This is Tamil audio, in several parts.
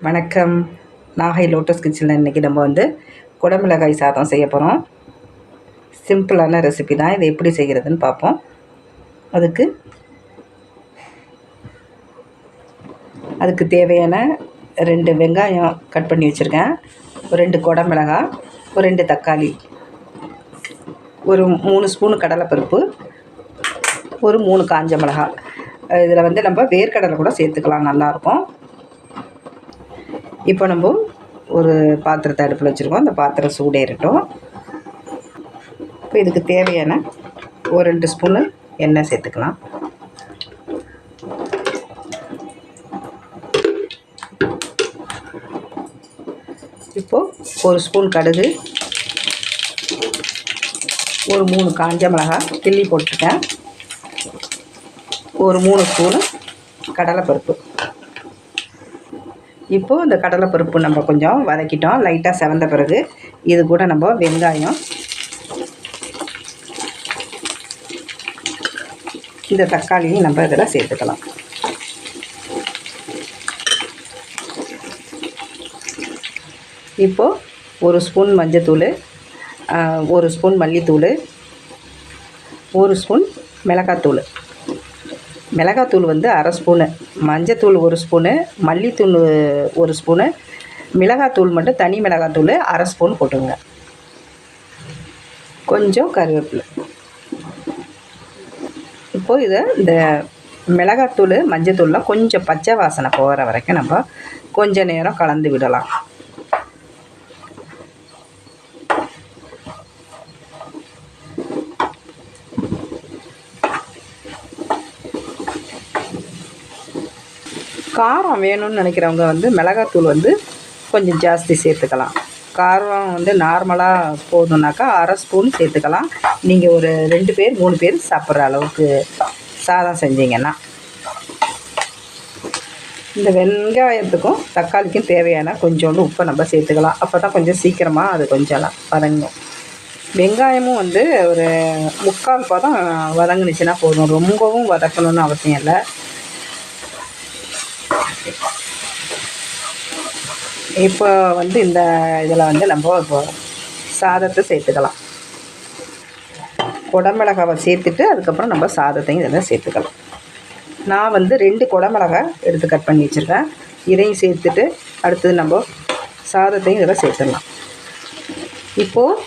வணக்கம். நாகை லோட்டஸ் கிச்சனில் இன்றைக்கி நம்ம குடமிளகாய் சாதம் செய்ய போகிறோம். சிம்பிளான ரெசிபி தான். இதை எப்படி செய்கிறதுன்னு பார்ப்போம். அதுக்கு தேவையான 2 வெங்காயம் கட் பண்ணி வச்சுருக்கேன், 2 குடமிளகாய், 2 தக்காளி, ஒரு 3 ஸ்பூனு கடலைப்பருப்பு, ஒரு 3 காஞ்ச மிளகாய். இதில் நம்ம வேர்க்கடலை கூட சேர்த்துக்கலாம், நல்லாயிருக்கும். இப்போ நம்ம ஒரு பாத்திரத்தை அடுப்பில் வச்சுருக்கோம். அந்த பாத்திரம் சூடேறட்டும். இப்போ இதுக்கு தேவையான ஒரு 2 ஸ்பூனு எண்ணெய் சேர்த்துக்கலாம். இப்போது ஒரு ஸ்பூன் கடுகு, ஒரு 3 காஞ்ச மிளகாய் கிள்ளி போட்டுருக்கேன், ஒரு 3 ஸ்பூனு கடலைப்பருப்பு. இப்போது இந்த கடலைப்பருப்பு நம்ம கொஞ்சம் வதக்கிட்டோம். லைட்டாக செவந்த பிறகு இது கூட நம்ம வெங்காயம், இந்த தக்காளியும் நம்ம இதில் சேர்த்துக்கலாம். இப்போது ஒரு ஸ்பூன் மஞ்சத்தூள், ஒரு ஸ்பூன் மல்லித்தூள், ஒரு ஸ்பூன் மிளகாத்தூள். மிளகாத்தூள் 1/2 ஸ்பூனு, மஞ்சத்தூள் 1 ஸ்பூனு, மல்லித்தூள் 1 ஸ்பூனு, மிளகாத்தூள் மட்டும் தனி மிளகாத்தூள் 1/2 ஸ்பூன் போட்டுங்க. கொஞ்சம் கருவேப்பிலை. இப்போது இந்த மிளகாத்தூள் மஞ்சத்தூள்லாம் கொஞ்சம் பச்சை வாசனை போகிற வரைக்கும் நம்ம கொஞ்சம் நேரம் கலந்து விடலாம். காரம் வேணும்னு நினைக்கிறவங்க மிளகாத்தூள் கொஞ்சம் ஜாஸ்தி சேர்த்துக்கலாம். காரம் நார்மலாக போதும்னாக்கா 1/2 ஸ்பூன் சேர்த்துக்கலாம். நீங்கள் ஒரு 2 பேர் 3 பேர் சாப்பிட்ற அளவுக்கு சாதம் செஞ்சீங்கன்னா. இந்த வெங்காயத்துக்கும் தக்காளிக்கும் தேவையான கொஞ்சோண்டு உப்பை நம்ம சேர்த்துக்கலாம். அப்போ தான் கொஞ்சம் சீக்கிரமாக அது கொஞ்சம் வதங்கும். வெங்காயமும் ஒரு 3/4 பதம் வதங்குனுச்சுன்னா போதும், ரொம்பவும் வதக்கணும்னு அவசியம் இல்லை. இப்போ இந்த இதில் நம்ம இப்போ சாதத்தை சேர்த்துக்கலாம். குடமிளகாவை சேர்த்துட்டு அதுக்கப்புறம் நம்ம சாதத்தையும் இதில் சேர்த்துக்கலாம். நான் 2 குடமிளகாய் எடுத்து கட் பண்ணி வச்சுருக்கேன். இதையும் சேர்த்துட்டு அடுத்தது நம்ம சாதத்தையும் இதில் சேர்த்துடலாம். இப்போது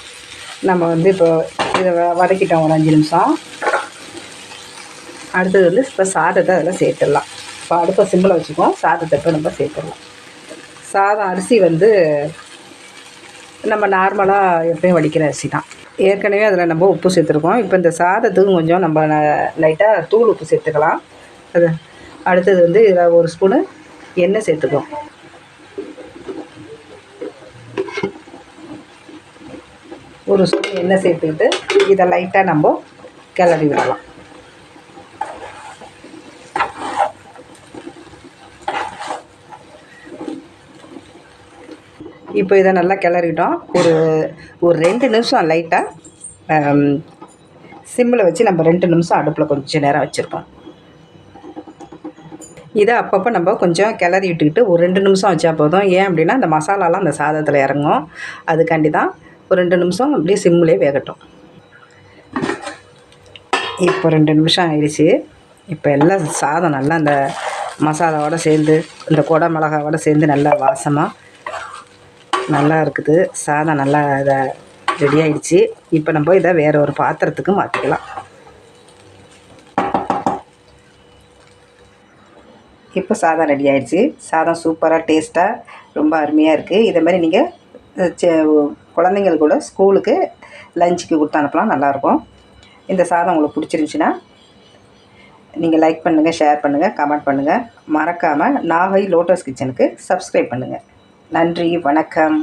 நம்ம இப்போ இதை வதக்கிட்டோம் ஒரு 5 நிமிஷம். அடுத்தது இப்போ சாதத்தை அதில் சேர்த்துடலாம். இப்போ அடுப்பை சிம்பிளை வச்சுக்கோம். சாதத்தை இப்போ நம்ம சேர்த்துடலாம். சாதம் அரிசி நம்ம நார்மலாக எப்பயும் வடிக்கிற அரிசி தான். ஏற்கனவே அதில் நம்ம உப்பு சேர்த்துருக்கோம். இப்போ இந்த சாதத்துக்கு கொஞ்சம் நம்ம லைட்டாக தூள் உப்பு சேர்த்துக்கலாம். அது அடுத்தது இதில் 1 ஸ்பூனு எண்ணெய் சேர்த்துக்குவோம். ஒரு ஸ்பூன் எண்ணெய் சேர்த்துக்கிட்டு இதை லைட்டாக நம்ம கிளறி விடலாம். இப்போ இதை நல்லா கிளறிட்டோம். ஒரு 2 நிமிஷம் லைட்டாக சிம்மில் வச்சு நம்ம 2 நிமிஷம் அடுப்பில் கொஞ்சம் நேரம் வச்சுருக்கோம். இதை அப்பப்போ நம்ம கொஞ்சம் கிளறி விட்டுக்கிட்டு ஒரு 2 நிமிஷம் வச்சா போதும். ஏன் அப்படின்னா அந்த மசாலாலாம் அந்த சாதத்தில் இறங்கும். அதுக்காண்டி தான் ஒரு 2 நிமிஷம் அப்படியே சிம்மிலே வேகட்டும். இப்போ 2 நிமிஷம் ஆயிடுச்சு. இப்போ எல்லாம் சாதம் நல்லா அந்த மசாலாவோடு சேர்ந்து இந்த குடமிளகாவோடு சேர்ந்து நல்லா வாசமாக நல்லா இருக்குது. சாதம் நல்லா இதை ரெடி ஆகிடுச்சு. இப்போ நம்ம இதை வேறு ஒரு பாத்திரத்துக்கு மாற்றிக்கலாம். இப்போ சாதம் ரெடி ஆகிடுச்சு. சாதம் சூப்பராக டேஸ்ட்டாக ரொம்ப அருமையாக இருக்குது. இதை மாதிரி நீங்கள் குழந்தைங்கள் கூட ஸ்கூலுக்கு லஞ்சுக்கு கொடுத்து அனுப்பலாம், நல்லாயிருக்கும். இந்த சாதம் உங்களுக்கு பிடிச்சிருந்துச்சின்னா நீங்கள் லைக் பண்ணுங்கள், ஷேர் பண்ணுங்கள், கமெண்ட் பண்ணுங்கள். மறக்காமல் நாகை லோட்டஸ் கிச்சனுக்கு சப்ஸ்கிரைப் பண்ணுங்கள். நன்றி, வணக்கம்.